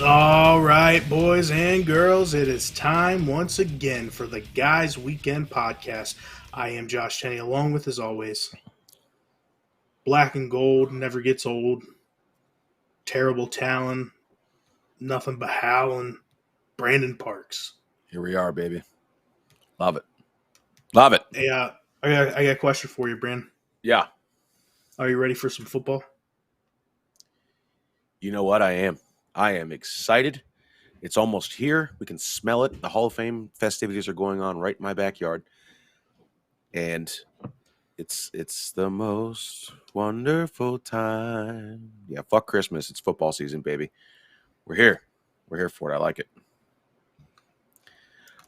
All right, boys and girls, it is time once again for the Guys Weekend Podcast. I am Josh Tenney, along with, as always, Black and Gold, never gets old, terrible talent, nothing but howling, Brandon Parks. Here we are, baby. Love it. Love it. Hey, I got a question for you, Brandon. Yeah. Are you ready for some football? You know what? I am excited. It's almost here. We can smell it. The Hall of Fame festivities are going on right in my backyard. And it's the most wonderful time. Yeah, fuck Christmas. It's football season, baby. We're here. We're here for it. I like it.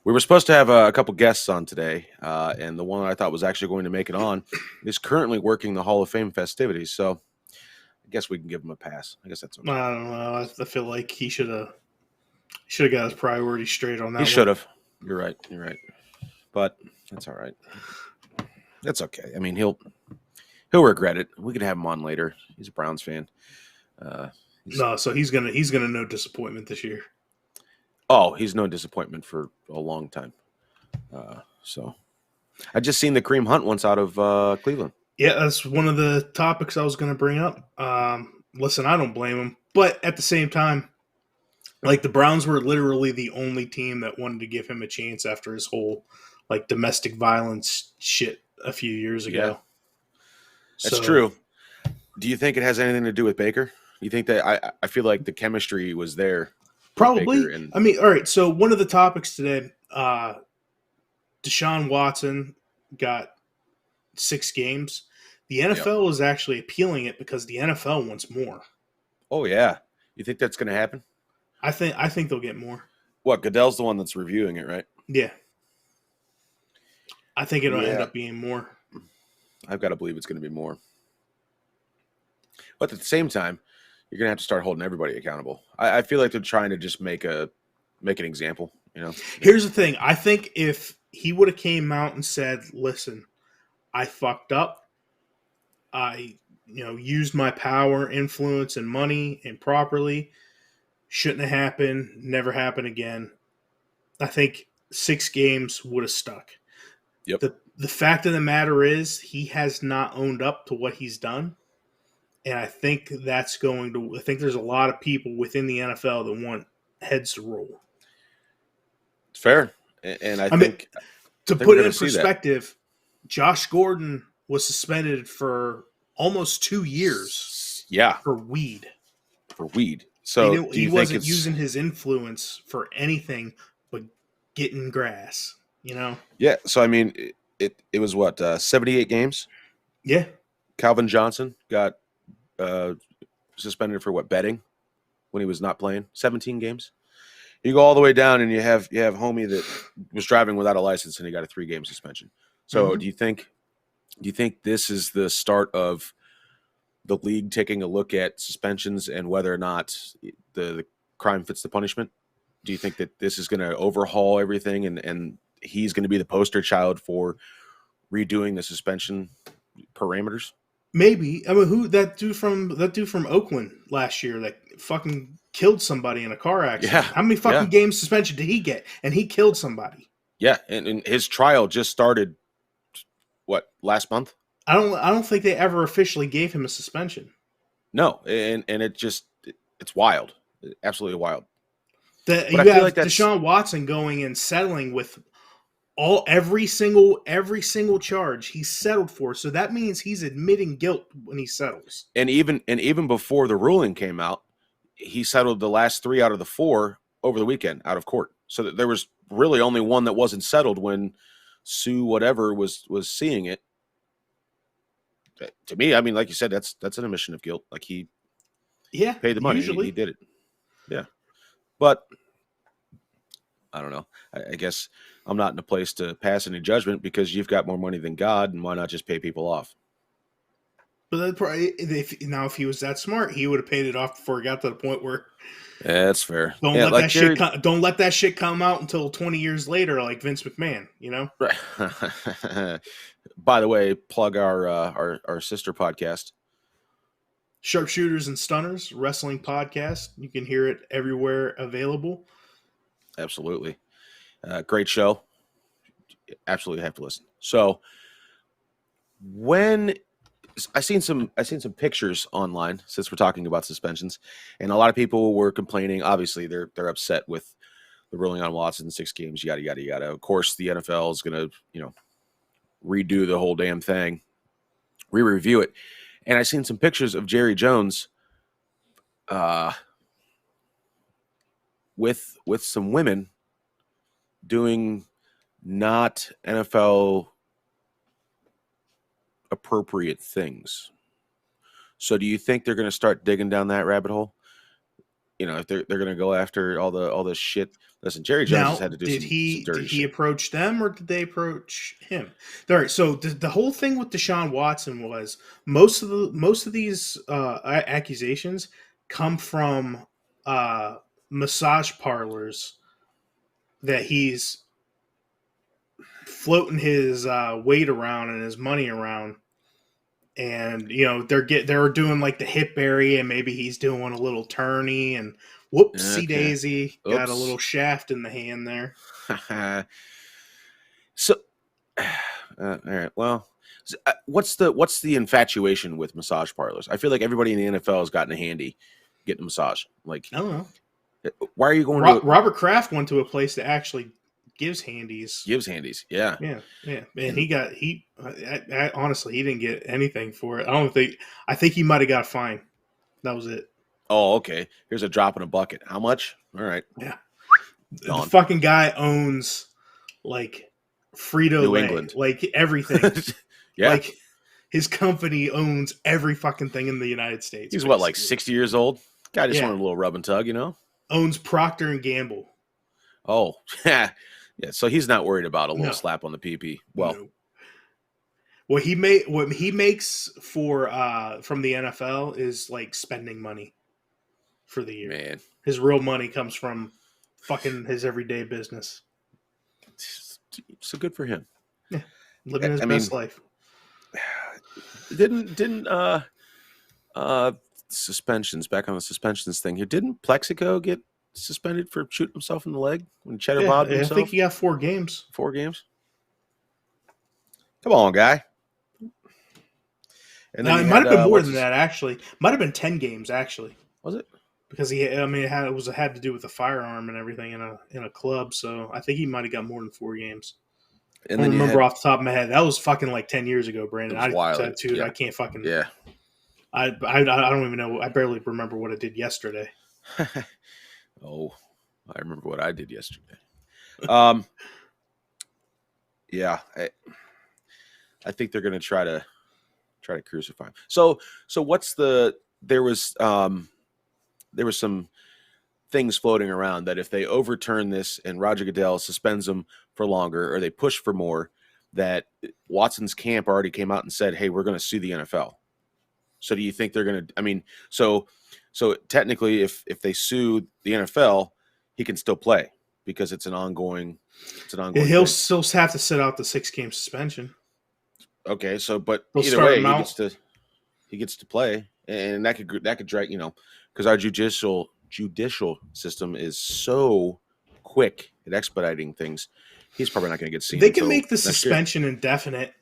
We were supposed to have a couple guests on today, and the one I thought was actually going to make it on is currently working the Hall of Fame festivities. So I guess we can give him a pass. I guess that's okay. I don't know. I feel like he should have got his priorities straight on that. He should have. You're right. But that's all right. That's okay. I mean, he'll regret it. We could have him on later. He's a Browns fan. So he's gonna know disappointment this year. Oh, he's no disappointment for a long time. So I just seen the Kareem Hunt once out of Cleveland. Yeah, that's one of the topics I was going to bring up. Listen, I don't blame him. But at the same time, like, the Browns were literally the only team that wanted to give him a chance after his whole, like, domestic violence shit a few years ago. Yeah. That's true. Do you think it has anything to do with Baker? You think that I feel like the chemistry was there? Probably. I mean, all right, so one of the topics today, Deshaun Watson got 6 games. The NFL is actually appealing it because the NFL wants more. Oh, yeah. You think that's going to happen? I think they'll get more. What, Goodell's the one that's reviewing it, right? Yeah. I think it'll end up being more. I've got to believe it's going to be more. But at the same time, you're going to have to start holding everybody accountable. I feel like they're trying to just make an example, you know? Here's the thing. I think if he would have came out and said, listen, I fucked up. I, used my power, influence, and money improperly. Shouldn't have happened. Never happen again. I think 6 games would have stuck. Yep. The fact of the matter is he has not owned up to what he's done. And I think I think there's a lot of people within the NFL that want heads to roll. It's fair. And I think to put it in perspective, Josh Gordon was suspended for almost 2 years. Yeah. For weed. So he wasn't using his influence for anything but getting grass, Yeah. So, I mean, it was what, 78 games? Yeah. Calvin Johnson got suspended for what, betting when he was not playing? 17 games. You go all the way down and you have homie that was driving without a license and he got a 3-game suspension. So do you think this is the start of the league taking a look at suspensions and whether or not the crime fits the punishment? Do you think that this is going to overhaul everything and he's going to be the poster child for redoing the suspension parameters? Maybe. I mean, that dude from Oakland last year that fucking killed somebody in a car accident. Yeah. How many fucking games suspension did he get? And he killed somebody. Yeah, and his trial just started last month? I don't think they ever officially gave him a suspension. No, and it's wild. Absolutely wild. You have Deshaun Watson going and settling with every single charge he's settled for. So that means he's admitting guilt when he settles. And even before the ruling came out, he settled the last 3 out of the 4 over the weekend out of court. So that there was really only one that wasn't settled when Sue whatever was seeing it. To me, I mean, like you said, that's an admission of guilt. Like he paid the money. He did it. Yeah. But I don't know. I guess I'm not in a place to pass any judgment because you've got more money than God, and why not just pay people off? But if he was that smart, he would have paid it off before it got to the point where. Yeah, that's fair. Don't let that shit come out until 20 years later, like Vince McMahon. Right. By the way, plug our sister podcast. Sharpshooters and Stunners Wrestling Podcast. You can hear it everywhere available. Absolutely. Great show. Absolutely have to listen. So when I seen some pictures online since we're talking about suspensions, and a lot of people were complaining. Obviously, they're upset with the ruling on Watson, 6 games, yada yada yada. Of course, the NFL is going to redo the whole damn thing, re-review it. And I seen some pictures of Jerry Jones with some women doing not NFL appropriate things. So do you think they're going to start digging down that rabbit hole? If they're going to go after all this shit. Listen, Jerry Jones has Now, had to do did some he dirty did he shit. approach them or did they approach him? All right. So the whole thing with Deshaun Watson was most of these accusations come from massage parlors that he's floating his weight around and his money around, and they're doing like the hip area, and maybe he's doing a little tourney, and whoopsie Okay. daisy, got a Oops. little shaft in the hand there. So, all right. Well, what's the infatuation with massage parlors? I feel like everybody in the NFL has gotten a handy getting a massage. Like, I don't know. why are you going to Robert Kraft went to a place that actually gives handies. gives handies? Yeah. Yeah, and honestly, he didn't get anything for it. I think he might have got a fine. That was it. Oh, okay. Here's a drop in a bucket. How much? All right. Yeah, the Gone. fucking guy owns like New Frito-Lay, England. like everything. Yeah. Like his company owns every fucking thing in the United States. He's basically. like 60 years old? Guy just wanted a little rub and tug, Owns Procter and Gamble. Oh, yeah. Yeah. So he's not worried about a little No. slap on the pee-pee. Well, No. What he makes for from the NFL is like spending money for the year. man. His real money comes from fucking his everyday business. So good for him. Yeah. Living his best life. Didn't suspensions, back on the suspensions thing here, didn't Plexico get suspended for shooting himself in the leg when Cheddar bobbed himself? I think he got 4 games. 4 games? Come on, guy. And then It might have been more than that, actually. Might have been 10 games, actually. Was it? Because it had to do with the firearm and everything in a club, so I think he might have got more than 4 games. And I don't remember off the top of my head. That was fucking like 10 years ago, Brandon. It was wild. Dude, I can't fucking. Yeah. I don't even know. I barely remember what I did yesterday. Oh, I remember what I did yesterday. Yeah, I think they're going to try to crucify him. So what's there was some things floating around that if they overturn this and Roger Goodell suspends them for longer, or they push for more, that Watson's camp already came out and said, hey, we're going to sue the NFL. So do you think they're going to, I mean, so technically if they sue the NFL, he can still play because it's an ongoing He'll thing. still have to sit out the 6-game suspension. Okay. So, but They'll either way, he gets to play, and that could drag, because our judicial system is so quick at expediting things. He's probably not going to get seen. They can make the suspension indefinite.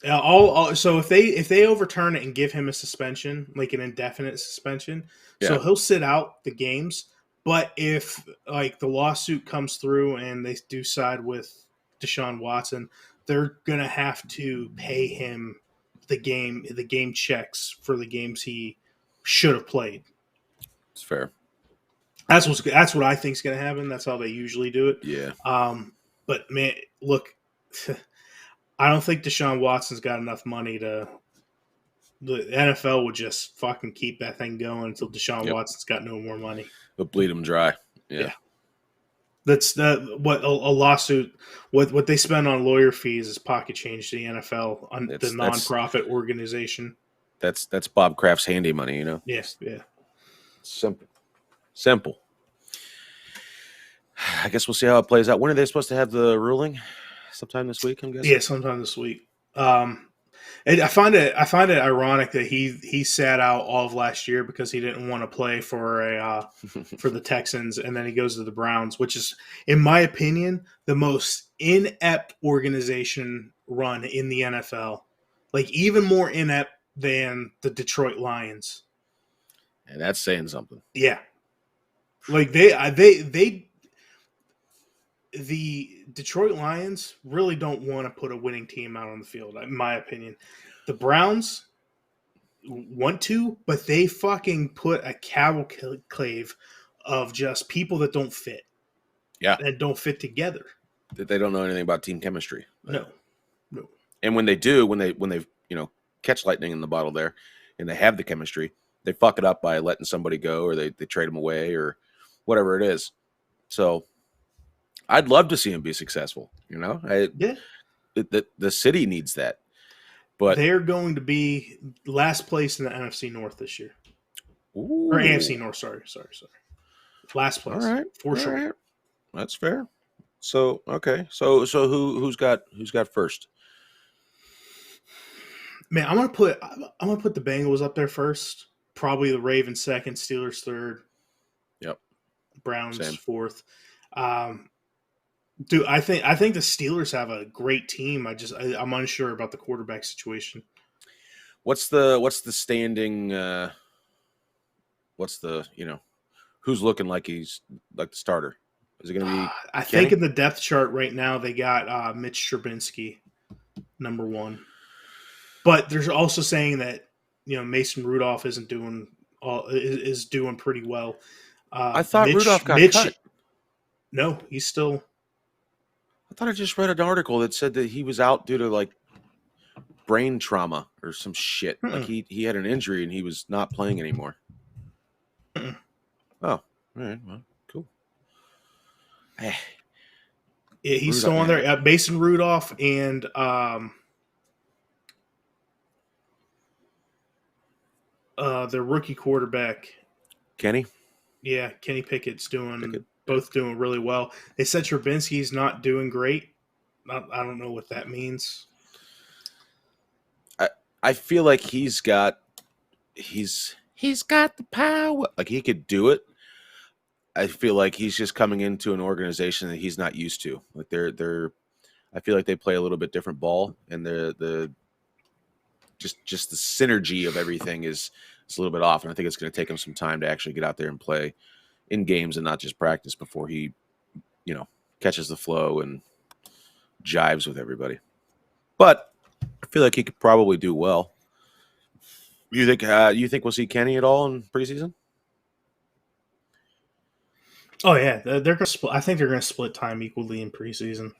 So if they overturn it and give him a suspension, like an indefinite suspension, so he'll sit out the games. But if like the lawsuit comes through and they do side with Deshaun Watson, they're gonna have to pay him the game checks for the games he should have played. It's fair. That's what I think is gonna happen. That's how they usually do it. Yeah. But man, look. I don't think Deshaun Watson's got enough money to. The NFL would just fucking keep that thing going until Deshaun Watson's got no more money. They'll bleed him dry. Yeah. That's what a lawsuit. What they spend on lawyer fees is pocket change to the NFL, the nonprofit organization. That's Bob Kraft's handy money, Yes, yeah. Simple. I guess we'll see how it plays out. When are they supposed to have the ruling? Sometime this week, I'm guessing. Yeah, sometime this week. And I find it ironic that he sat out all of last year because he didn't want to play for the Texans, and then he goes to the Browns, which is, in my opinion, the most inept organization run in the NFL. Like even more inept than the Detroit Lions. And that's saying something. Yeah, like they the Detroit Lions really don't want to put a winning team out on the field, in my opinion. The Browns want to, but they fucking put a cavalcade of just people that don't fit Yeah. and don't fit together. That they don't know anything about team chemistry. No, no. And when they do, when they catch lightning in the bottle there, and they have the chemistry, they fuck it up by letting somebody go, or they trade them away, or whatever it is. So I'd love to see him be successful. Yeah, The city needs that. But they're going to be last place in the NFC North this year, or ooh, AFC North. Sorry. Last place, all right, for sure. right. That's fair. So okay, so who's got first? Man, I'm gonna put the Bengals up there first. Probably the Ravens second, Steelers third, Yep, Browns same. fourth. Um, Dude, I think the Steelers have a great team. I'm unsure about the quarterback situation. What's the standing? What's the who's looking like he's like the starter? Is it going to be I Kenny? think in the depth chart right now they got Mitch Trubinsky, number one. But there's also saying that Mason Rudolph is doing pretty well. I thought Rudolph got cut. No, he's still. I thought I just read an article that said that he was out due to like brain trauma or some shit. Mm-mm. Like he had an injury and he was not playing anymore. Mm-mm. Oh, all right, well, cool. Yeah, he's Rudolph, still on there. Mason Rudolph and their rookie quarterback. Kenny. Yeah, Kenny Pickett's both doing really well. They said Trubinsky's not doing great. I don't know what that means. I feel like he's got the power. Like he could do it. I feel like he's just coming into an organization that he's not used to. Like they're I feel like they play a little bit different ball, and the just the synergy of everything is a little bit off. And I think it's going to take him some time to actually get out there and play in games and not just practice before he, catches the flow and jives with everybody. But I feel like he could probably do well. You think we'll see Kenny at all in preseason? Oh yeah, they're going to split. I think they're going to split time equally in preseason.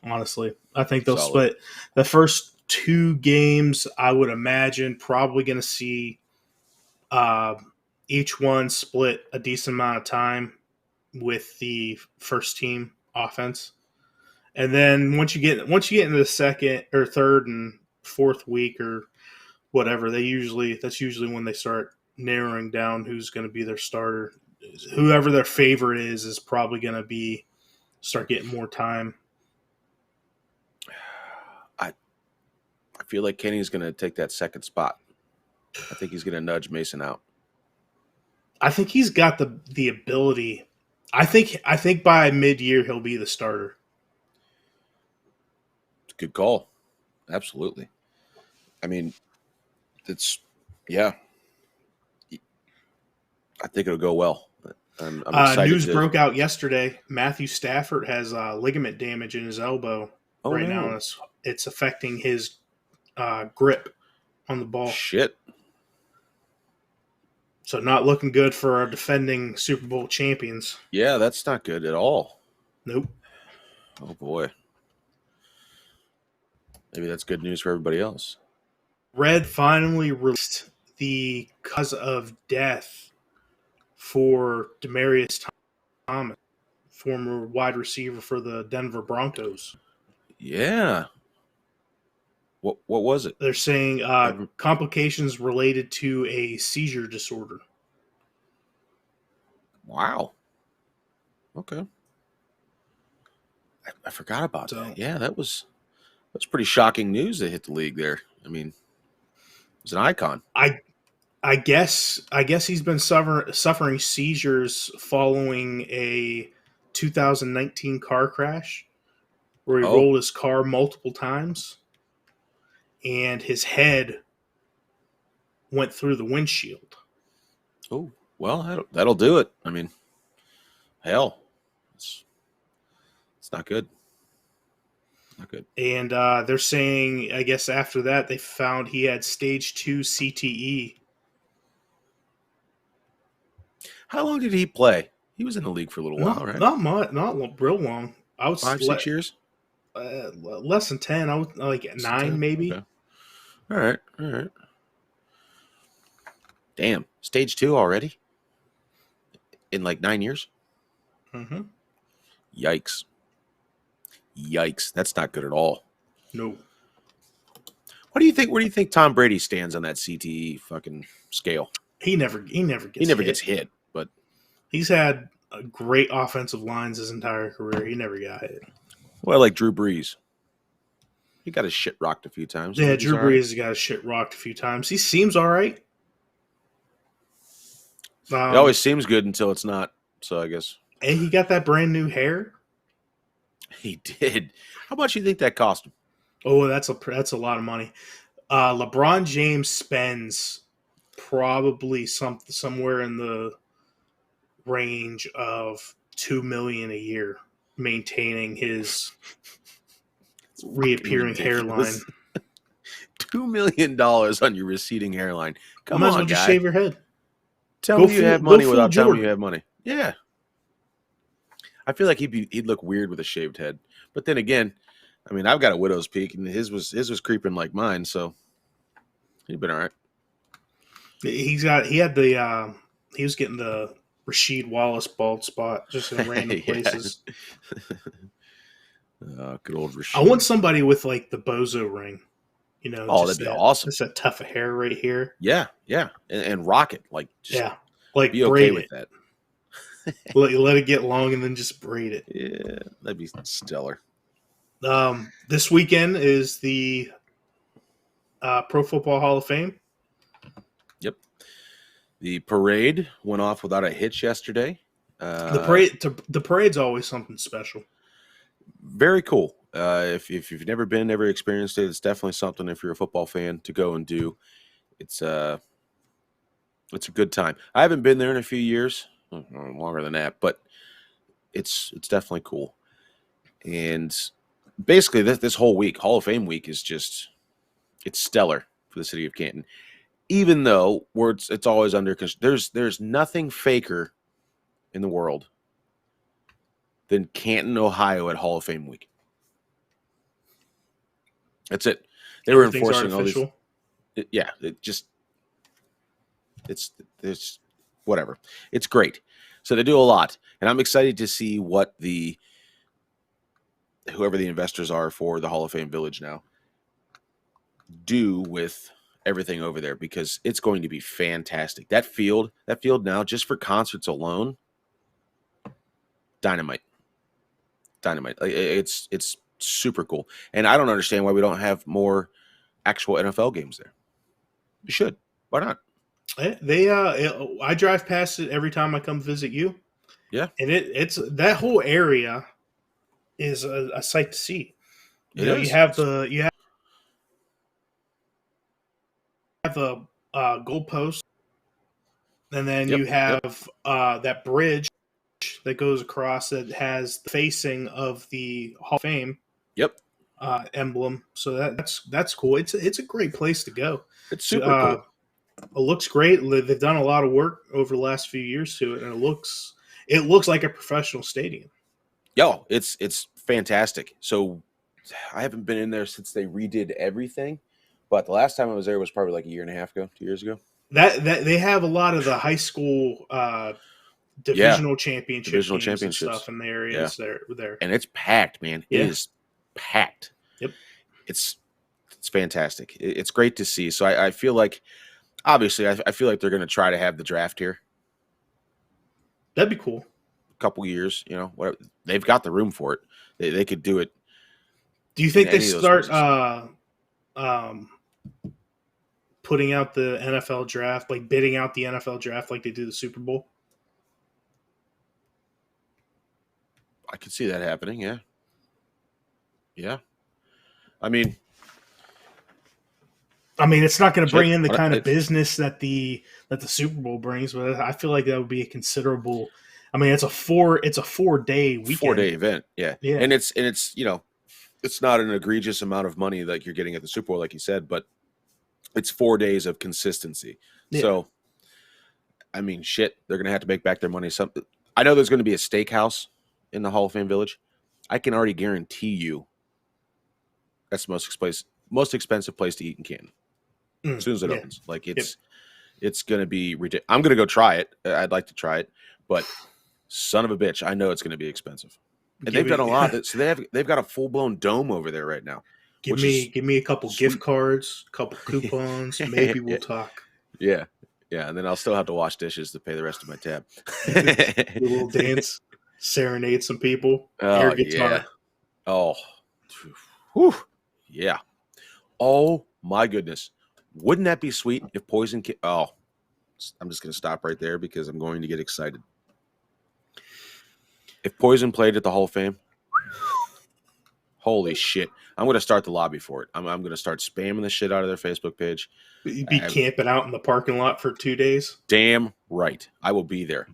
Honestly, I think they'll Solid. split the first two games. I would imagine probably going to see each one split a decent amount of time with the first team offense. And then once you get into the second or third and fourth week or whatever, that's usually when they start narrowing down who's going to be their starter. Whoever their favorite is probably going to start getting more time. I feel like Kenny's going to take that second spot. I think he's going to nudge Mason out. I think he's got the ability. I think by mid-year he'll be the starter. Good call. Absolutely. I mean, yeah. I think it'll go well. I'm excited. News broke out yesterday. Matthew Stafford has ligament damage in his elbow now. And it's affecting his grip on the ball. Shit. So not looking good for our defending Super Bowl champions. Yeah, that's not good at all. Nope. Oh, boy. Maybe that's good news for everybody else. Red finally released the cause of death for Demaryius Thomas, former wide receiver for the Denver Broncos. Yeah. What was it? They're saying complications related to a seizure disorder. Wow. Okay. I forgot about that. Yeah, that's pretty shocking news that hit the league there. I mean, he's an icon. I guess he's been suffering seizures following a 2019 car crash where he Oh, rolled his car multiple times and his head went through the windshield. oh, well, that'll do it. I mean, hell, it's not good. Not good. And they're saying, I guess after that, they found he had stage 2 CTE. How long did he play? He was in the league for a little while, right? Not much, not real long. I was 5, 6 years. less than 10. I was like 9, maybe. Okay. All right. Damn, stage 2 already in like 9 years. Mm-hmm. Yikes! That's not good at all. No, What do you think? Where do you think Tom Brady stands on that CTE fucking scale? he never gets. He never gets hit, but He's had great offensive lines his entire career. He never got hit. well, like Drew Brees, he got his shit rocked a few times. Yeah, Drew Brees has got his shit rocked a few times. He seems all right. It always seems good until it's not. So I guess. And he got that brand new hair. He did. How much do you think that cost him? Oh, that's a lot of money. LeBron James spends probably somewhere in the range of $2 million a year maintaining his reappearing hairline. $2 million on your receding hairline. Come Might on, as well guy. just shave your head. Tell me you have money without telling me you have money. Yeah. I feel like he'd look weird with a shaved head. But then again, I mean, I've got a widow's peak, and his was creeping like mine, so he'd been all right. He was getting the Rasheed Wallace bald spot just in random places. Good old Rasheed. I want somebody with like the bozo ring. You know, that'd be awesome. Just a tuft of hair right here. Yeah, and rock it like like be okay with that. let it get long and then just braid it. Yeah, that'd be stellar. This weekend is the Pro Football Hall of Fame. Yep. The parade went off without a hitch yesterday. The parade's always something special. Very cool. If you've never experienced it, it's definitely something if you're a football fan to go and do. It's a good time. I haven't been there in a few years, longer than that, but it's definitely cool. And basically, this whole week, Hall of Fame week, is it's stellar for the city of Canton. Even though it's always under, because there's nothing faker in the world than Canton, Ohio at Hall of Fame week. That's it. They were enforcing all these. It's whatever. It's great. So they do a lot, and I'm excited to see what whoever the investors are for the Hall of Fame Village now do with everything over there, because it's going to be fantastic. That field now, just for concerts alone, dynamite. It's super cool, and I don't understand why we don't have more actual NFL games there. We should. Why not? I drive past it every time I come visit you. Yeah, and it's that whole area is a sight to see. You have the goalpost, and then you have that bridge that goes across that has the facing of the Hall of Fame. Yep. Emblem. So that's cool. It's a great place to go. It's super cool. It looks great. They've done a lot of work over the last few years to it, and it looks like a professional stadium. Yo, it's fantastic. So I haven't been in there since they redid everything, but the last time I was there was probably like a year and a half ago, 2 years ago. That they have a lot of the high school divisional championships and stuff in the areas there. And it's packed, man. Yeah. It is packed. Yep. It's fantastic. It's great to see. So I feel like, obviously, I feel like they're going to try to have the draft here. That'd be cool. A couple years, whatever. They've got the room for it. They could do it. Do you think they start putting out the NFL draft, like bidding out the NFL draft like they do the Super Bowl? I could see that happening. Yeah. Yeah. I mean, it's not going to bring shit. in the kind of business that the Super Bowl brings, but I feel like that would be a considerable. it's a 4-day weekend. 4-day event. Yeah. Yeah. And it's it's not an egregious amount of money like you're getting at the Super Bowl, like you said, but it's 4 days of consistency. Yeah. So, shit, they're going to have to make back their money. I know there's going to be a steakhouse in the Hall of Fame Village. I can already guarantee you that's the most expensive place to eat in Canton. As soon as it opens. Like, it's going to be ridiculous. I'm going to go try it. I'd like to try it, but son of a bitch, I know it's going to be expensive. And they've done a lot. So they've got a full-blown dome over there right now. Give me a couple gift cards, a couple coupons. Maybe we'll talk. Yeah. Yeah, and then I'll still have to wash dishes to pay the rest of my tab. Do a little dance, serenade some people, air guitar. Yeah. Oh, whew. Yeah. Oh, my goodness. Wouldn't that be sweet if Poison I'm just going to stop right there because I'm going to get excited. If Poison played at the Hall of Fame, holy shit. I'm going to start the lobby for it. I'm going to start spamming the shit out of their Facebook page. You'd be camping out in the parking lot for 2 days? Damn right. I will be there.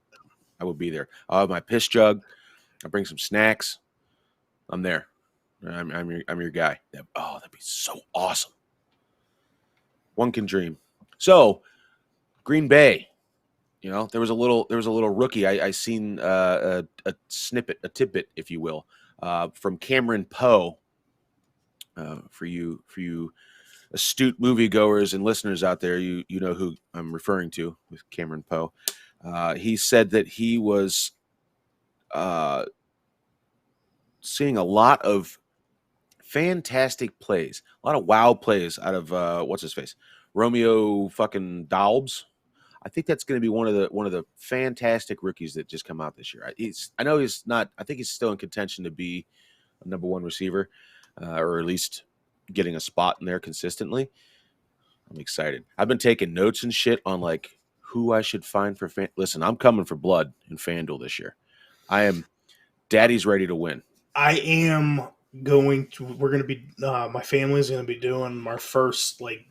I'll have my piss jug. I'll bring some snacks. I'm there. I'm your guy. That'd be so awesome. One can dream. So, Green Bay. There was a little rookie. I seen a snippet, a tidbit, if you will, from Cameron Poe. For you astute moviegoers and listeners out there, you know who I'm referring to with Cameron Poe. He said that he was seeing a lot of fantastic plays, a lot of wow plays out of what's his face, Romeo fucking Daubs. I think that's going to be one of the fantastic rookies that just come out this year. I know he's not. I think he's still in contention to be a number one receiver, or at least getting a spot in there consistently. I'm excited. I've been taking notes and shit on like who I should find for Listen, I'm coming for blood in FanDuel this year. I am. Daddy's ready to win. I am going to. We're going to be. My family's going to be doing our first like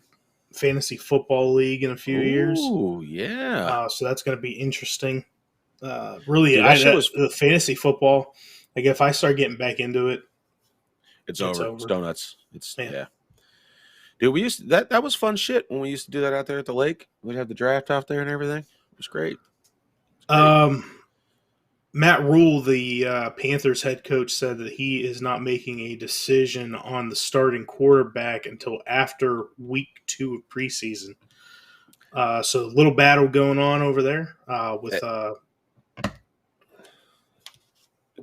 fantasy football league in a few years. Oh yeah. So that's going to be interesting. Really, Dude, the fantasy football. Like if I start getting back into it, it's over. It's donuts. Yeah. Dude, we used that was fun shit when we used to do that out there at the lake. We'd have the draft out there and everything. It was great. Matt Rule, the Panthers head coach, said that he is not making a decision on the starting quarterback until after week 2 of preseason. So a little battle going on over there with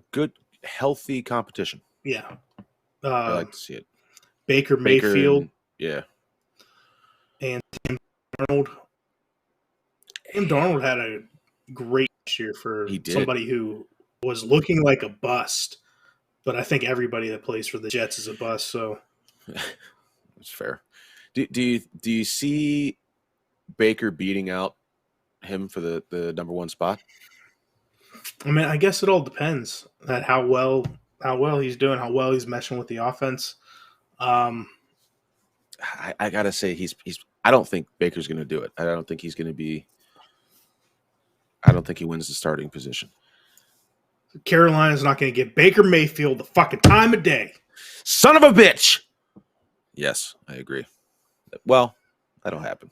good, healthy competition. Yeah. I like to see it. Baker Mayfield. Yeah. And Tim Darnold. Tim Darnold had a great year for somebody who was looking like a bust. But I think everybody that plays for the Jets is a bust. So that's fair. Do you see Baker beating out him for the number one spot? I guess it all depends on how well he's doing, how well he's meshing with the offense. I gotta say he's. I don't think Baker's going to do it. I don't think he's going to be. I don't think he wins the starting position. Carolina's not going to give Baker Mayfield the fucking time of day. Son of a bitch. Yes, I agree. Well, that'll happen.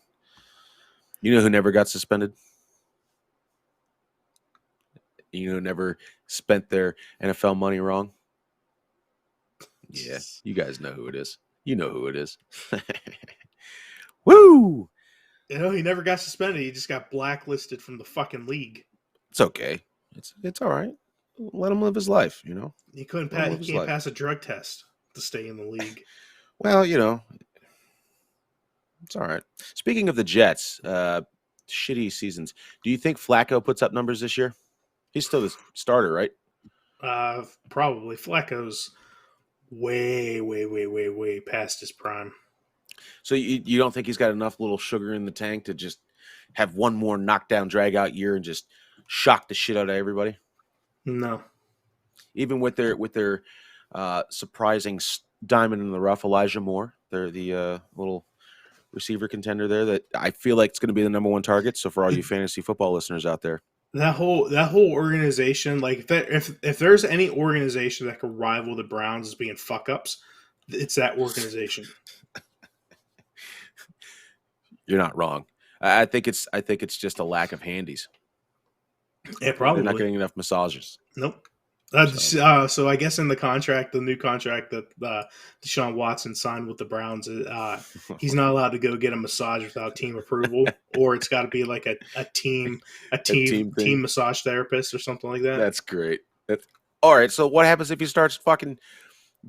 You know who never got suspended? You know who never spent their NFL money wrong? Yeah, you guys know who it is. You know who it is. Woo! He never got suspended. He just got blacklisted from the fucking league. It's okay. It's all right. Let him live his life, He couldn't pass. He can't pass a drug test to stay in the league. Well, it's all right. Speaking of the Jets, shitty seasons. Do you think Flacco puts up numbers this year? He's still the starter, right? Probably. Flacco's way, way, way, way, way past his prime. So you don't think he's got enough little sugar in the tank to just have one more knockdown, drag out year and just shock the shit out of everybody? No. Even with their surprising diamond in the rough, Elijah Moore, they're the little receiver contender there that I feel like it's going to be the number one target. So for all you fantasy football listeners out there, that whole organization, like if there's any organization that could rival the Browns as being fuck ups, it's that organization. you're not wrong. I think it's just a lack of handies. Yeah, They're not probably. getting enough massages. Nope. So I guess in the new contract that Deshaun Watson signed with the Browns, he's not allowed to go get a massage without team approval, or it's got to be like a team massage therapist or something like that. That's great. All right. So what happens if he starts fucking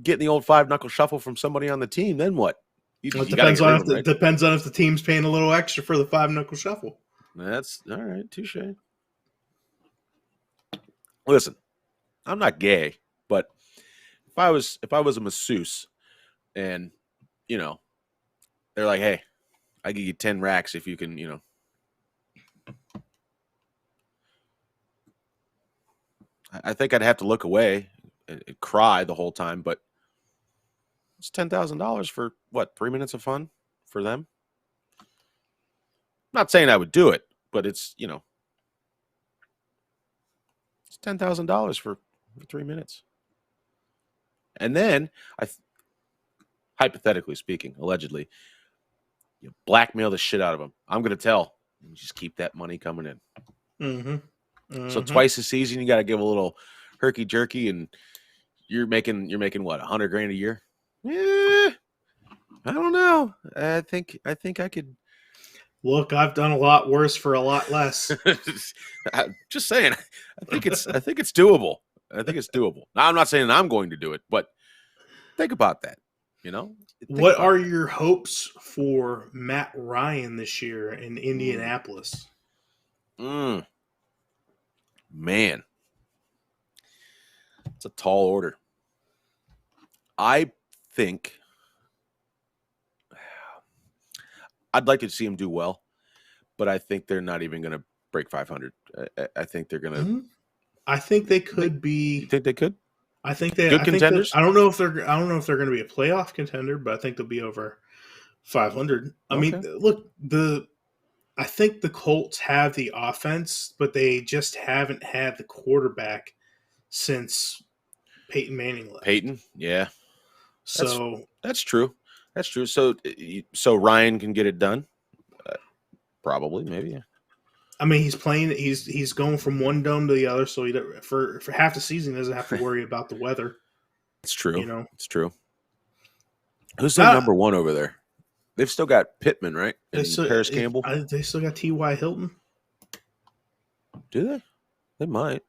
getting the old 5-knuckle shuffle from somebody on the team? Then what? It depends on depends on if the team's paying a little extra for the 5-knuckle shuffle. That's all right. Touche. Listen, I'm not gay, but if I was a masseuse, and they're like, hey, I give you 10 racks if you can, I think I'd have to look away and cry the whole time, but it's $10,000 for what, 3 minutes of fun for them? I'm not saying I would do it, but it's $10,000 for 3 minutes. And then hypothetically speaking, allegedly, you blackmail the shit out of them. I'm going to tell. Just keep that money coming in. Mm-hmm. Mm-hmm. So twice a season, you got to give a little herky jerky, and you're making what, $100,000 a year? Yeah, I don't know. I think I could. Look, I've done a lot worse for a lot less. I'm just saying. I think it's doable. I think it's doable. Now, I'm not saying I'm going to do it, but think about that. What are your hopes for Matt Ryan this year in Indianapolis? Man, it's a tall order. I think I'd like to see him do well, but I think they're not even going to break 500. I think they're going to. Mm-hmm. I think they could be. You think they could? I think they good contenders. I don't know if they're going to be a playoff contender, but I think they'll be over 500. I mean, look, I think the Colts have the offense, but they just haven't had the quarterback since Peyton Manning left. Peyton, yeah. So that's true. That's true. So Ryan can get it done. Probably, maybe. Yeah. I mean, he's playing. He's going from one dome to the other, so for half the season he doesn't have to worry about the weather. It's true. It's true. Who's their number one over there? They've still got Pittman, right? And Paris Campbell. They still got T.Y. Hilton. Do they? They might.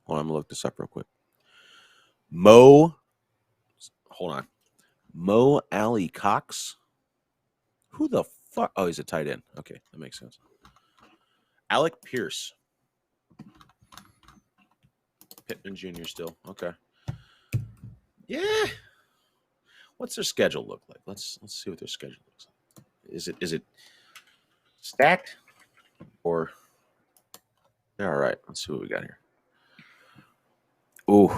Hold on, I'm gonna look this up real quick. Mo Alley Cox. Who the fuck? Oh, he's a tight end. Okay, that makes sense. Alec Pierce. Pittman Jr. still. Okay. Yeah. What's their schedule look like? Let's see what their schedule looks like. Is it stacked or yeah, all right. Let's see what we got here. Ooh.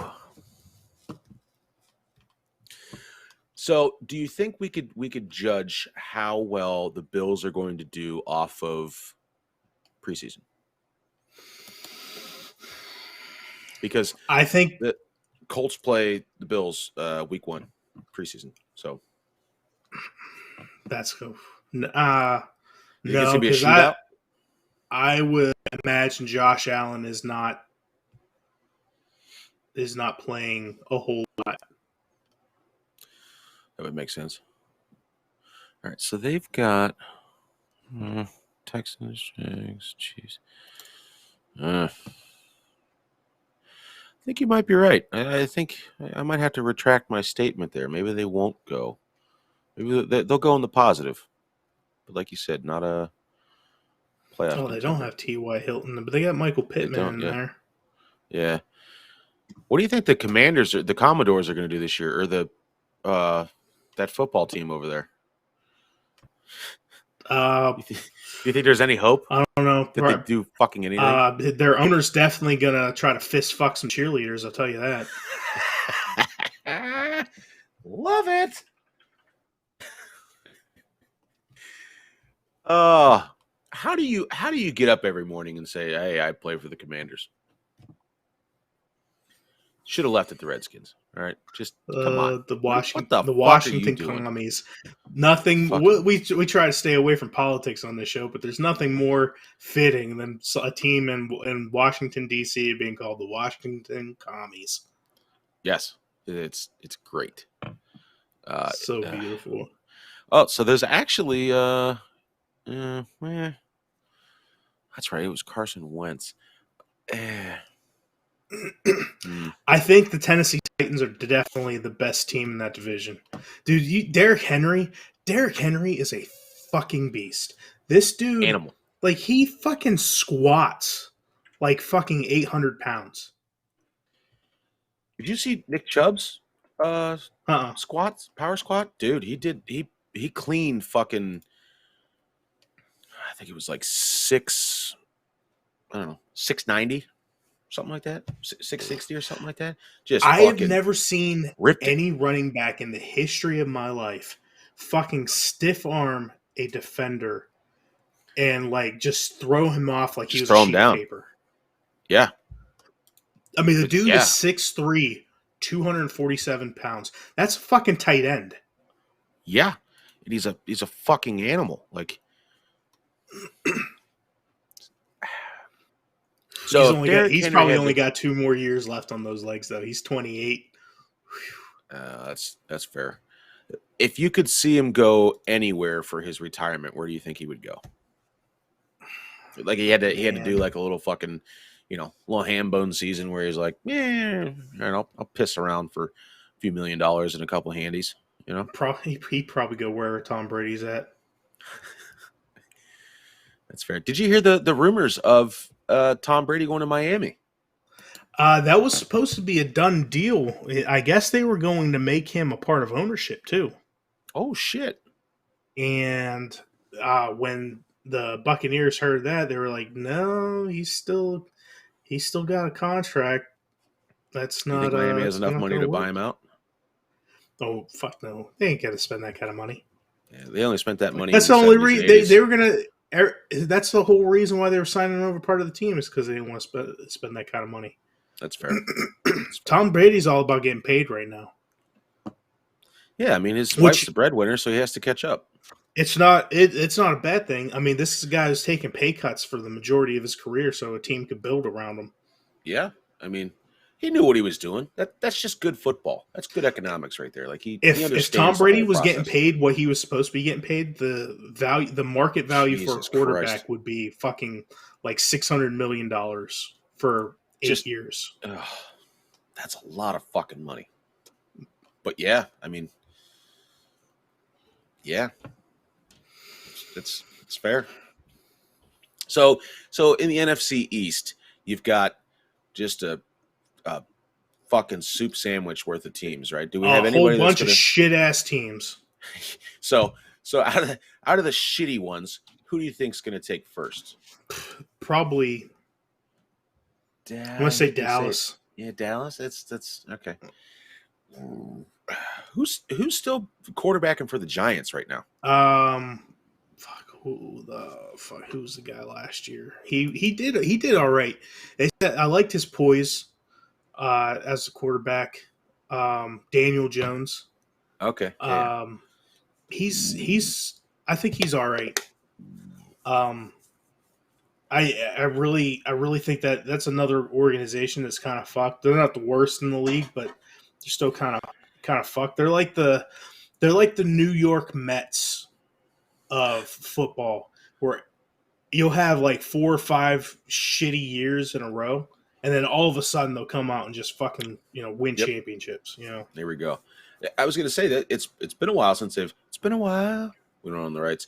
So, do you think we could judge how well the Bills are going to do off of preseason? Because I think the Colts play the Bills week 1 preseason. So that's cool. You think it's gonna be a shootout? I would imagine Josh Allen is not playing a whole lot. That would make sense. All right, so they've got Texans, Jags, Chiefs. I think you might be right. I think I might have to retract my statement there. Maybe they won't go. Maybe they'll go in the positive. But like you said, not a playoff. Oh, they don't have T.Y. Hilton, but they got Michael Pittman in there. Yeah. What do you think the Commodores are going to do this year, or the that football team over there? Uh, Do you think there's any hope I don't know. that they do fucking anything? Their owner's definitely gonna try to fist fuck some cheerleaders. I'll tell you that. Love it. How do you get up every morning and say, "Hey, I play for the Commanders"? Should have left at the Redskins. All right, just come on. The What the fuck are you Washington doing? commies. Nothing. Fucking We try to stay away from politics on this show, but there's nothing more fitting than a team in Washington D.C. being called the Washington Commies. yes, it's great. So beautiful. Oh, so there's actually that's right. It was Carson Wentz. I think the Tennessee Titans are definitely the best team in that division. Dude, Derrick Henry is a fucking beast. This dude, Animal. like, he fucking squats like fucking 800 pounds. Did you see Nick Chubb's Uh-uh. power squat? Dude, he cleaned fucking, I think it was like 690, something like that. 660 or something like that. Just I have fucking never seen ripped it. any running back in the history of my life fucking stiff arm a defender and like just throw him off like he Just was throw a him sheet down. of paper. Yeah. I mean, the dude Yeah. is 6'3", 247 pounds. That's a fucking tight end. Yeah. And he's a fucking animal. Like, so he's probably only got 2 more years left on those legs, though. He's 28. That's fair. If you could see him go anywhere for his retirement, where do you think he would go? Like he had to do like a little fucking, little ham bone season where he's like, yeah, I'll piss around for a few $1 million and a couple of handies, He'd probably go where Tom Brady's at. That's fair. Did you hear the rumors of Tom Brady going to Miami? That was supposed to be a done deal. I guess they were going to make him a part of ownership too. Oh shit! And when the Buccaneers heard that, they were like, "No, he's still got a contract. That's You not. think Miami has It's enough not money gonna to buy work." him out? Oh fuck no! They ain't got to spend that kind of money. Yeah, they only spent that money. That's in the only reason 70s. they were gonna. That's the whole reason why they were signing over part of the team is because they didn't want to spend that kind of money. That's fair. Tom Brady's all about getting paid right now. Yeah, I mean his wife's the breadwinner, so he has to catch up. It's not a bad thing. I mean, this is a guy who's taking pay cuts for the majority of his career, so a team could build around him. Yeah, I mean, he knew what he was doing. That's just good football. That's good economics right there. Like if Tom Brady was getting paid what he was supposed to be getting paid, the market value for a quarterback would be fucking like $600 million for 8 years. That's a lot of fucking money. But yeah, I mean, yeah, it's fair. So in the NFC East, you've got just a fucking soup sandwich worth of teams, right? Do we have anybody? A whole bunch of shit ass teams. So out of the shitty ones, who do you think's going to take first? Probably. I'm going to say Dallas. Yeah, Dallas. That's okay. Who's still quarterbacking for the Giants right now? Who's the guy last year? He did all right. They said I liked his poise as a quarterback. Daniel Jones. Okay. Yeah. He's I think he's all right. I really think that's another organization that's kind of fucked. They're not the worst in the league, but they're still kind of fucked. They're like the New York Mets of football, where you'll have like 4 or 5 shitty years in a row, and then all of a sudden they'll come out and just fucking win championships. There we go. I was going to say that it's been a while since it's been a while. We don't own the rights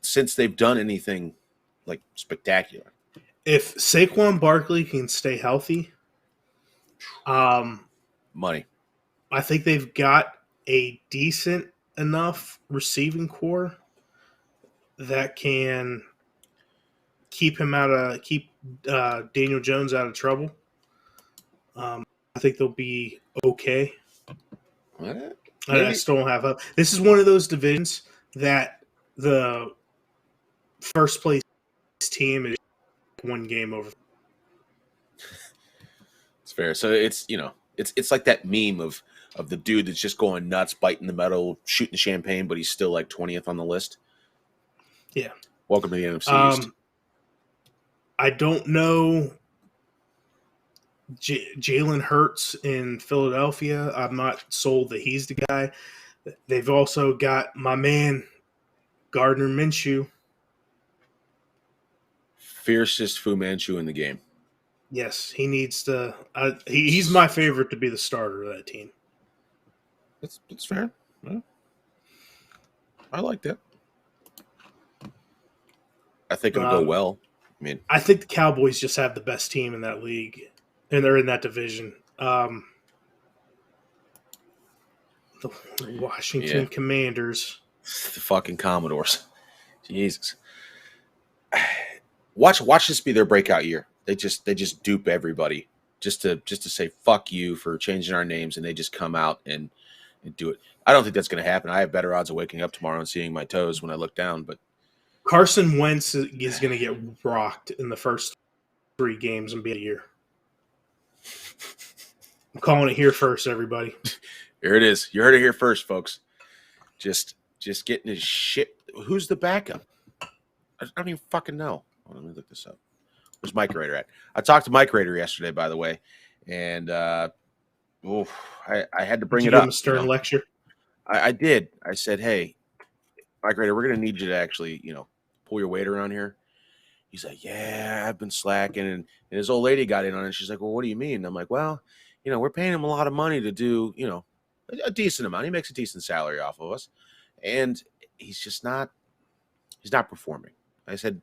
since they've done anything like spectacular. If Saquon Barkley can stay healthy, money. I think they've got a decent enough receiving core that can keep Daniel Jones out of trouble. I think they'll be okay. I still don't have hope. This is one of those divisions that the first place team is one game over. It's fair. So it's like that meme of the dude that's just going nuts, biting the metal, shooting champagne, but he's still like 20th on the list. Yeah. Welcome to the NFC East. I don't know Jalen Hurts in Philadelphia. I'm not sold that he's the guy. They've also got my man Gardner Minshew. Fiercest Fu Manchu in the game. Yes, he needs to. He's my favorite to be the starter of that team. That's fair. Yeah. I like that. I think it'll go well. I think the Cowboys just have the best team in that league, and they're in that division. The Washington Commanders, the fucking Commodores. Jesus. Watch this be their breakout year. They just dupe everybody just to say fuck you for changing our names, and they just come out and do it. I don't think that's going to happen. I have better odds of waking up tomorrow and seeing my toes when I look down. But Carson Wentz is going to get rocked in the first 3 games and be a year. I'm calling it here first, everybody. Here it is. You heard it here first, folks. Just getting his shit. Who's the backup? I don't even fucking know. Let me look this up. Where's Mike Rader at? I talked to Mike Rader yesterday, by the way, and I had to bring it up. Give him a stern lecture. I did. I said, "Hey, Mike Rader, we're gonna need you to actually, pull your weight around here." He's like, "Yeah, I've been slacking," and his old lady got in on it. She's like, "Well, what do you mean?" And I'm like, "Well, we're paying him a lot of money to do, a decent amount. He makes a decent salary off of us, and he's just not. He's not performing." I said,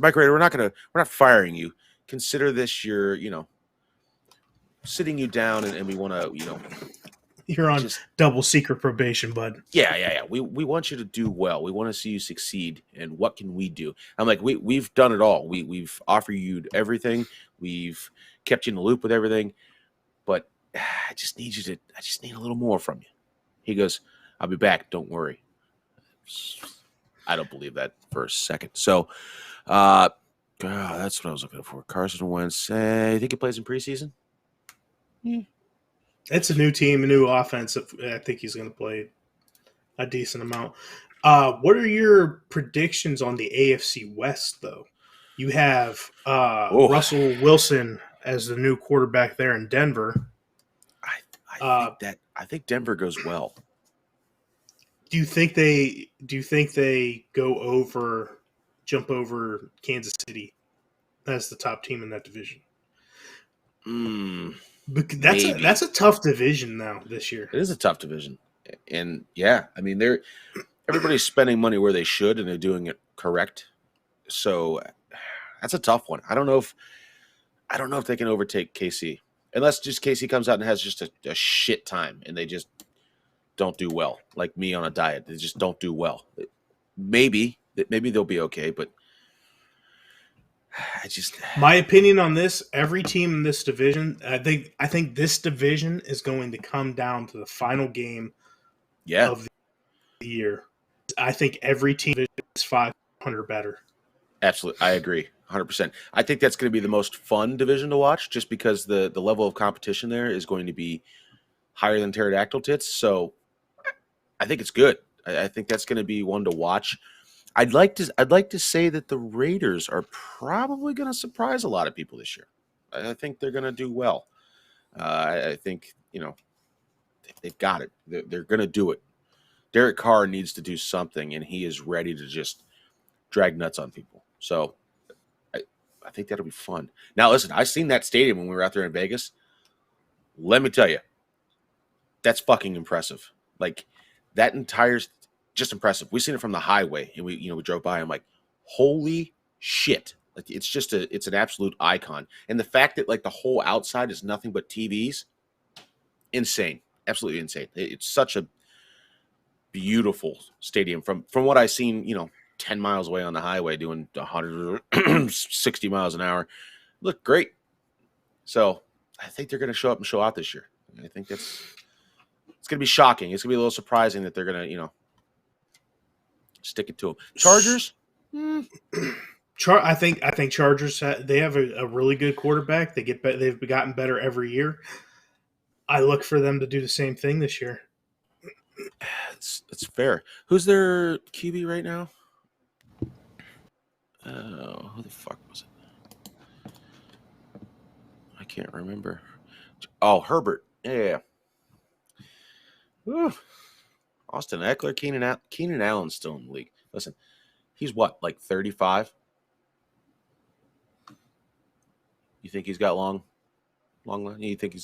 Mike Rader, we're not firing you. Consider this your, sitting you down, and we want to, You're on double secret probation, bud. Yeah. We want you to do well. We want to see you succeed. And what can we do? I'm like, we've done it all. We've offered you everything. We've kept you in the loop with everything. But I just need a little more from you. He goes, I'll be back. Don't worry. I don't believe that for a second. So, that's what I was looking for. Carson Wentz. I think he plays in preseason. Yeah. It's a new team, a new offense. I think he's going to play a decent amount. What are your predictions on the AFC West, though? You have Russell Wilson as the new quarterback there in Denver. I think Denver goes well. Do you think they jump over Kansas City as the top team in that division? That's a tough division now this year. It is a tough division, and everybody's spending money where they should, and they're doing it correct. So that's a tough one. I don't know if they can overtake KC, unless just KC comes out and has just a shit time, and they just don't do well, like me on a diet. They just don't do well. Maybe they'll be okay, but my opinion on this, every team in this division, I think this division is going to come down to the final game of the year. I think every team is 500 better. Absolutely. I agree 100%. I think that's going to be the most fun division to watch, just because the level of competition there is going to be higher than pterodactyl tits. So I think it's good. I think that's going to be one to watch. I'd like to say that the Raiders are probably going to surprise a lot of people this year. I think they're going to do well. I think they've got it. They're going to do it. Derek Carr needs to do something, and he is ready to just drag nuts on people. So I think that'll be fun. Now, listen, I seen that stadium when we were out there in Vegas. Let me tell you, that's fucking impressive. Like, that entire just impressive. We seen it from the highway, and we drove by. I'm like, holy shit! Like, it's an absolute icon. And the fact that, like, the whole outside is nothing but TVs, insane, absolutely insane. It's such a beautiful stadium from what I've seen, 10 miles away on the highway doing 160 miles an hour. Look great. So I think they're going to show up and show out this year. I think it's going to be shocking. It's going to be a little surprising that they're going to, stick it to them. Chargers? I think Chargers they have a really good quarterback. They've gotten better every year. I look for them to do the same thing this year. It's fair. Who's their QB right now? Oh, who the fuck was it? I can't remember. Oh, Herbert. Yeah. Ooh. Austin Eckler, Keenan Allen's still in the league. Listen, he's what, like 35? You think he's got long? You think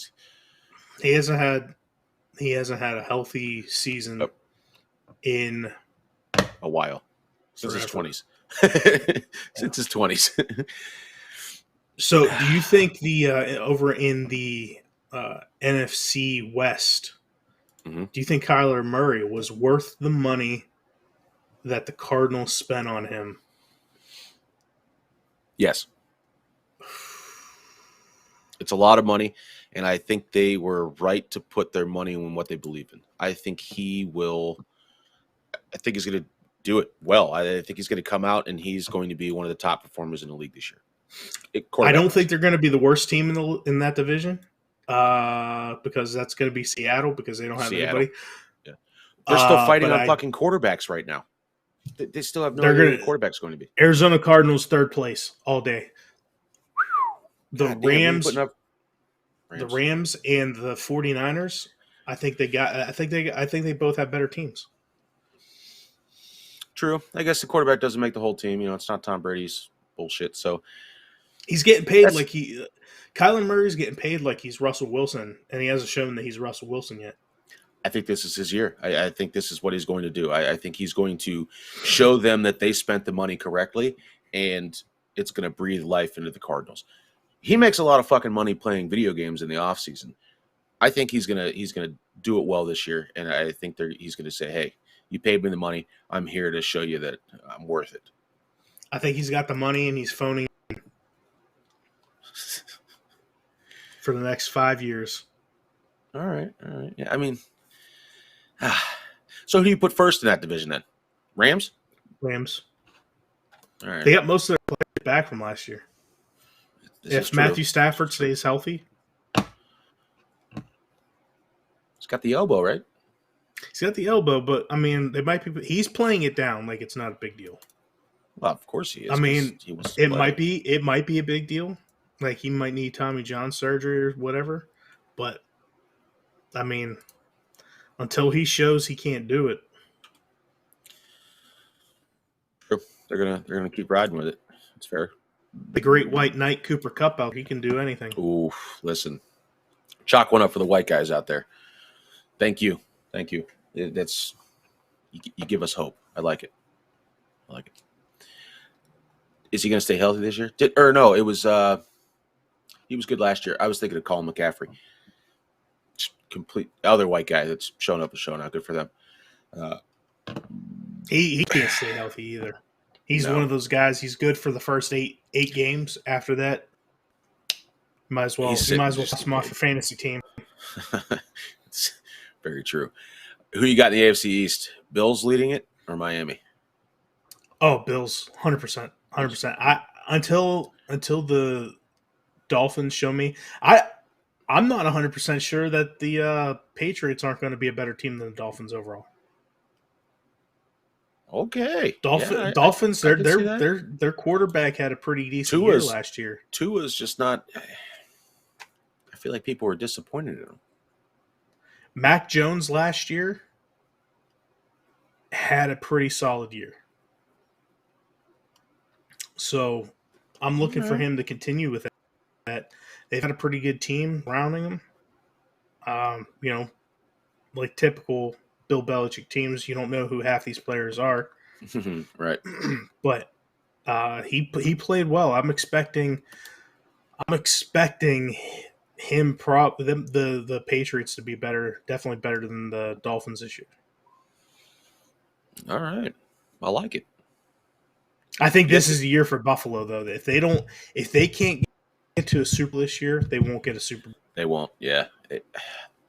he hasn't had a healthy season in a while since his 20s. Since his 20s. So, do you think the over in the NFC West? Mm-hmm. Do you think Kyler Murray was worth the money that the Cardinals spent on him? Yes. It's a lot of money, and I think they were right to put their money in what they believe in. I think he's going to do it well. I think he's going to come out, and he's going to be one of the top performers in the league this year. I don't think they're going to be the worst team in that division because that's going to be Seattle because they don't have anybody. Yeah. They're still fighting on fucking quarterbacks right now. They still have no idea who the quarterback's going to be. Arizona Cardinals third place all day. The Rams and the 49ers, I think they both have better teams. True. I guess the quarterback doesn't make the whole team. It's not Tom Brady's bullshit. So he's getting paid Kyler Murray's getting paid like he's Russell Wilson, and he hasn't shown that he's Russell Wilson yet. I think this is his year. I think this is what he's going to do. I think he's going to show them that they spent the money correctly, and it's going to breathe life into the Cardinals. He makes a lot of fucking money playing video games in the offseason. I think he's gonna do it well this year, and I think he's gonna say, "Hey, you paid me the money. I'm here to show you that I'm worth it." I think he's got the money, and he's phoning for the next 5 years. All right. Yeah, I mean, so who do you put first in that division then? Rams. All right. They got most of their players back from last year. If Matthew Stafford stays healthy, he's got the elbow, right? He's got the elbow, but I mean, he's playing it down like it's not a big deal. Well, of course he is. I mean, it might be a big deal. Like he might need Tommy John surgery or whatever, but I mean, until he shows he can't do it, true. They're gonna keep riding with it. It's fair. The great white knight Cooper Kupp out, he can do anything. Ooh, listen, chalk one up for the white guys out there. Thank you. That's you give us hope. I like it. Is he going to stay healthy this year? It was he was good last year. I was thinking of Colin McCaffrey. Complete other white guy that's showing up and showing out. Good for them. He can't stay healthy either. He's one of those guys. He's good for the first eight games. After that, might as well toss him off your fantasy team. It's very true. Who you got in the AFC East? Bills leading it or Miami? Oh, Bills, 100%. Until the Dolphins show me, I'm not 100% sure that the Patriots aren't going to be a better team than the Dolphins overall. Okay, Dolphins. Their quarterback had a pretty decent year last year. Tua's just not. I feel like people were disappointed in him. Mac Jones last year had a pretty solid year. So I'm looking for him to continue with that. They've had a pretty good team surrounding him. Like typical Bill Belichick teams, you don't know who half these players are. Right. But he played well. I'm expecting him the Patriots to be better, definitely better than the Dolphins this year. All right. I like it. I think Yes, this is the year for Buffalo, though. If they can't get to a Super Bowl this year, they won't get a Super Bowl. they won't. Yeah,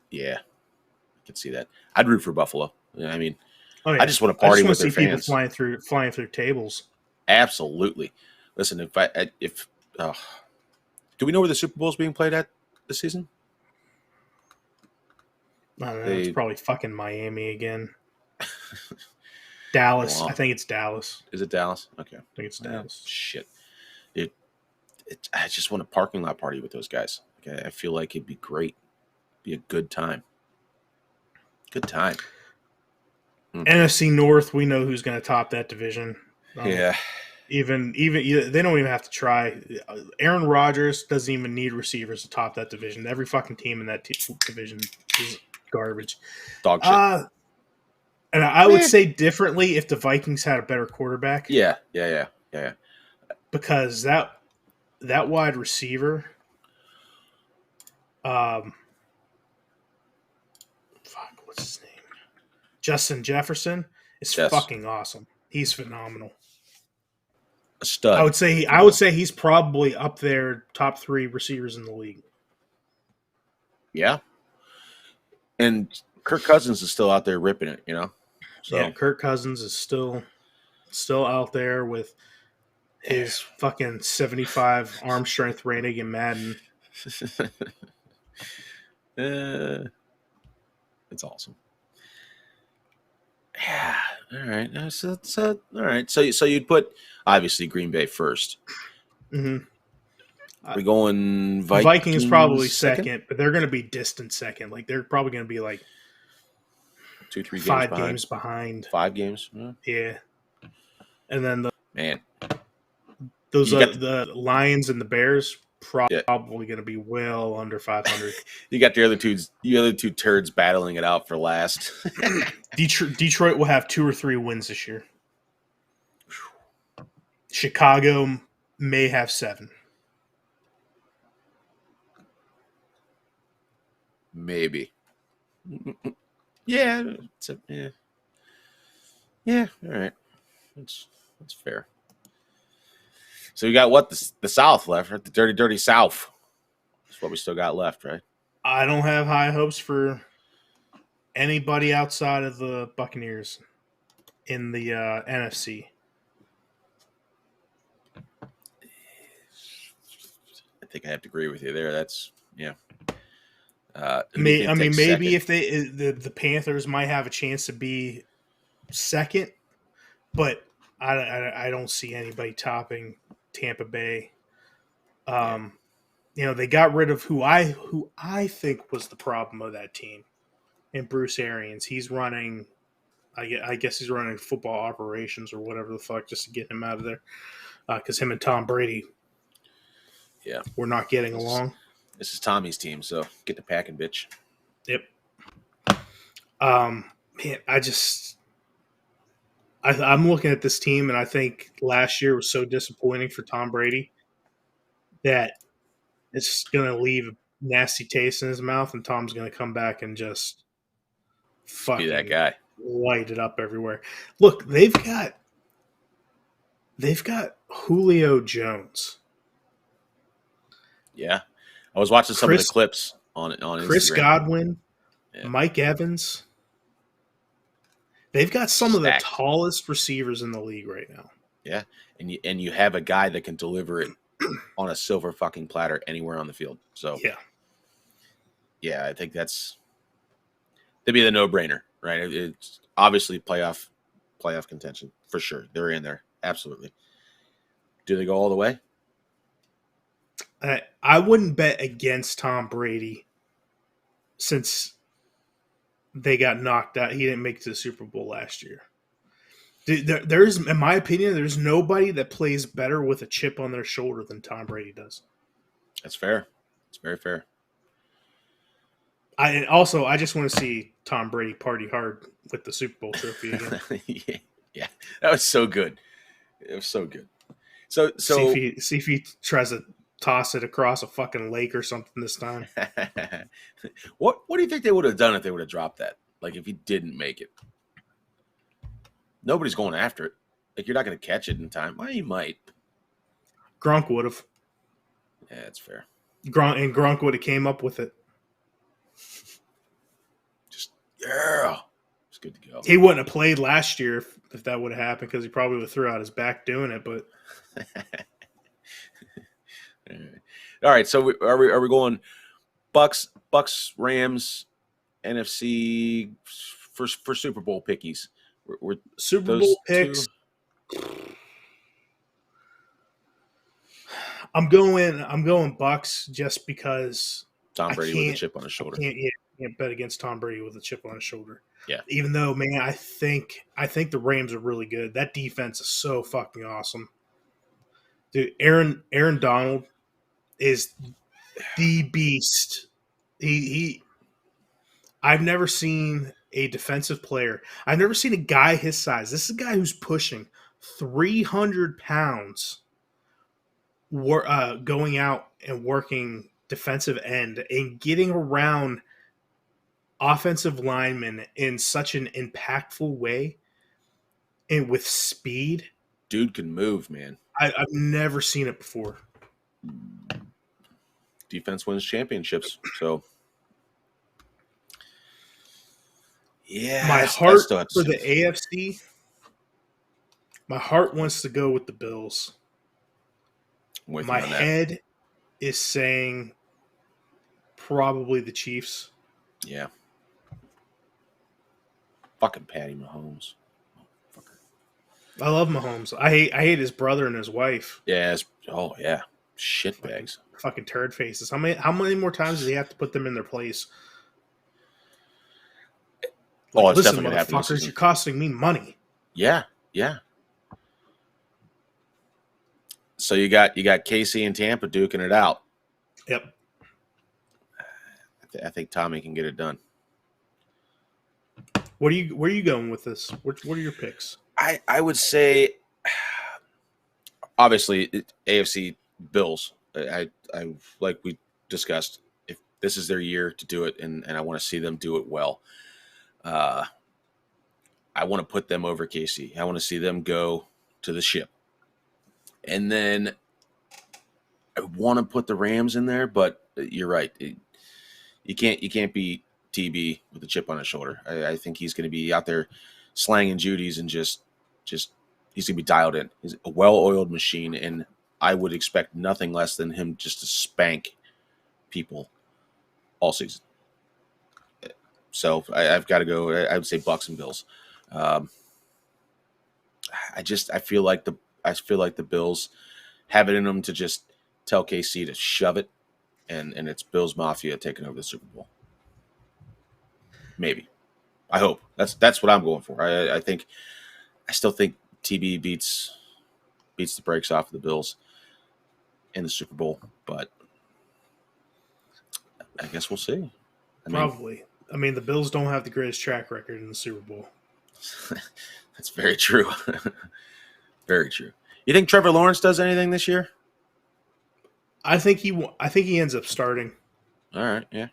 yeah, I can see that. I'd root for Buffalo. I mean, Oh I yeah, just want to I party just want with to their see people fans. flying through tables. Absolutely. Listen, if do we know where the Super Bowl is being played at this season? I don't know. It's They probably fucking Miami again. Dallas. I well, think it's Dallas. is it Dallas? Okay. I think it's Dallas. Shit. It, I just want a parking lot party with those guys. Okay, I feel like it'd be great. Be a good time. Good time. NFC North. We know who's going to top that division. Yeah. Even they don't even have to try. Aaron Rodgers doesn't even need receivers to top that division. Every fucking team in that division is garbage. Dog shit. And I would say differently if the Vikings had a better quarterback. Yeah. Because that wide receiver, fuck, what's his name? Justin Jefferson is fucking awesome. He's phenomenal. A stud. I would say he's probably up there, top 3 receivers in the league. Yeah. And Kirk Cousins is still out there ripping it, you know? So yeah, Kirk Cousins is still out there with his fucking 75 arm strength rating in Madden. It's awesome. Yeah. All right. So all right. So you'd put obviously Green Bay first. Mm-hmm. We're going Vikings probably second, but they're going to be distant second. Like they're probably going to be like 2-3 5 games behind. 5 games. Yeah. And then the Lions and the Bears probably going to be well under 500. You got the other two turds battling it out for last. Detroit will have 2 or 3 wins this year. Chicago may have 7. Maybe. Yeah. Yeah. All right. That's fair. So we got what the South left, right? The dirty South. That's what we still got left, right? I don't have high hopes for anybody outside of the Buccaneers in the NFC. I think I have to agree with you there. That's yeah. Maybe if the Panthers might have a chance to be second, but I don't see anybody topping Tampa Bay. They got rid of who I think was the problem of that team, and Bruce Arians. He's running, I guess he's running football operations or whatever the fuck just to get him out of there, because him and Tom Brady, we're not getting along. This is Tommy's team, so get the packing, bitch. Yep. Man, I'm looking at this team, and I think last year was so disappointing for Tom Brady that it's going to leave a nasty taste in his mouth, and Tom's going to come back and just fucking be that guy, light it up everywhere. Look, they've got Julio Jones. Yeah. I was watching some of the clips on Chris Instagram. Godwin, Mike Evans. They've got some of the tallest receivers in the league right now. Yeah, and you have a guy that can deliver it on a silver fucking platter anywhere on the field. So yeah, I think that'd be the no-brainer, right? It's obviously playoff contention for sure. They're in there, absolutely. Do they go all the way? I wouldn't bet against Tom Brady since they got knocked out. He didn't make it to the Super Bowl last year. There's, in my opinion, there's nobody that plays better with a chip on their shoulder than Tom Brady does. That's fair. It's very fair. I just want to see Tom Brady party hard with the Super Bowl trophy again. Yeah, that was so good. It was so good. So see if he tries to toss it across a fucking lake or something this time. What do you think they would have done if they would have dropped that? Like if he didn't make it? Nobody's going after it. Like, you're not going to catch it in time. Well, you might. Gronk would have. Yeah, that's fair. Gronk would have came up with it. Just, yeah. It's good to go. He wouldn't have played last year if that would have happened because he probably would have threw out his back doing it. But all right, so are we going Bucks, Rams, NFC for Super Bowl pickies? We're Super Bowl picks. I'm going Bucks just because Tom Brady with a chip on his shoulder. Can't bet against Tom Brady with a chip on his shoulder. Yeah. Even though, man, I think the Rams are really good. That defense is so fucking awesome. Dude, Aaron Donald is the beast. I've never seen a defensive player. I've never seen a guy his size. This is a guy who's pushing 300 pounds going out and working defensive end and getting around offensive linemen in such an impactful way and with speed. Dude can move, man. I've never seen it before. Defense wins championships, so yeah. My heart for the AFC, my heart wants to go with the Bills. My head is saying probably the Chiefs. Yeah. Fucking Patty Mahomes. Fucker. I love Mahomes. I hate his brother and his wife. Yeah. Oh yeah. Shitbags. Fucking turd faces. How many more times does he have to put them in their place? Like, it's listen, definitely motherfuckers, you're costing me money. Yeah. So you got KC and Tampa duking it out. Yep. I think Tommy can get it done. Where are you going with this? What are your picks? I would say, obviously, AFC Bills. I like we discussed. If this is their year to do it, and I want to see them do it well. I want to put them over KC. I want to see them go to the ship. And then I want to put the Rams in there, but you're right. You can't beat TB with a chip on his shoulder. I think he's going to be out there slanging Judies and just he's going to be dialed in. He's a well-oiled machine, and I would expect nothing less than him just to spank people all season. So I've got to go. I would say Bucks and Bills. I feel like the Bills have it in them to just tell KC to shove it, and it's Bills Mafia taking over the Super Bowl. Maybe. I hope. That's what I'm going for. I still think TB beats the brakes off of the Bills in the Super Bowl, but I guess we'll see. Probably. I mean, the Bills don't have the greatest track record in the Super Bowl. That's very true. Very true. You think Trevor Lawrence does anything this year? I think he ends up starting. All right. Yeah.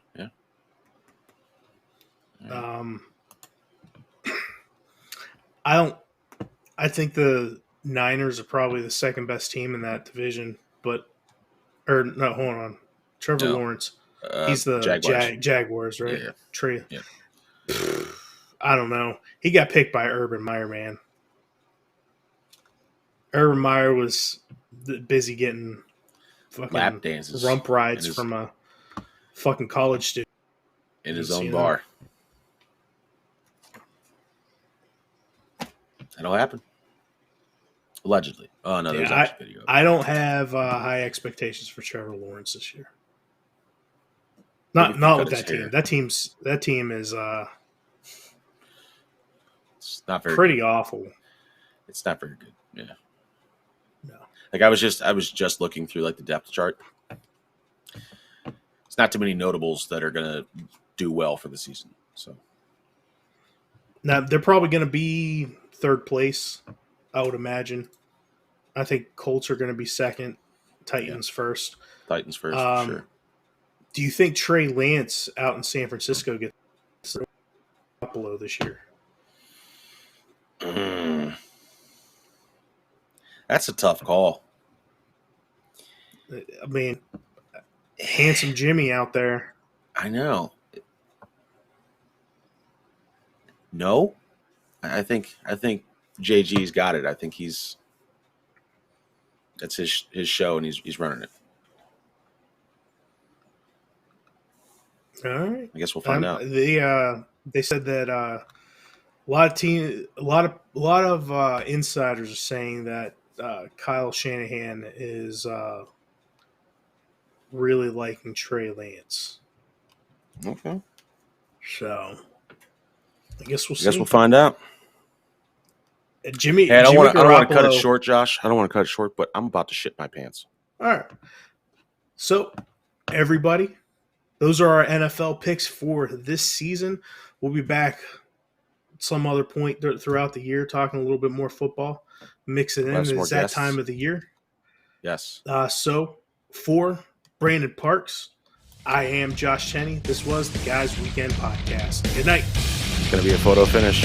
I think the Niners are probably the second best team in that division, hold on. Trevor Lawrence. He's the Jaguars, right? Yeah. Trey. Yeah. I don't know. He got picked by Urban Meyer, man. Urban Meyer was busy getting fucking lap dances, rump rides from a fucking college student in his own bar. That'll happen. Allegedly. Oh no, there's actually video. I don't have high expectations for Trevor Lawrence this year. Not with that team. That team is it's not very pretty good. Awful. It's not very good. Yeah. No. Like I was just looking through like the depth chart. It's not too many notables that are gonna do well for the season. So now they're probably gonna be third place, I would imagine. I think Colts are gonna be second, Titans first. Titans first, for sure. Do you think Trey Lance out in San Francisco gets below this year? That's a tough call. I mean, handsome Jimmy out there. I know. No, I think JG's got it. I think that's his show, and he's running it. All right. I guess we'll find out. They said that a lot of insiders are saying that Kyle Shanahan is really liking Trey Lance. Okay. So I guess we'll see. I guess we'll find out. Jimmy. Hey, I don't want to cut it Garoppolo- short, Josh. I don't want to cut it short, but I'm about to shit my pants. All right. So everybody, those are our NFL picks for this season. We'll be back at some other point throughout the year talking a little bit more football. Mix it in. It's that time of the year. Yes. So for Brandon Parks, I am Josh Cheney. This was the Guys Weekend Podcast. Good night. It's going to be a photo finish.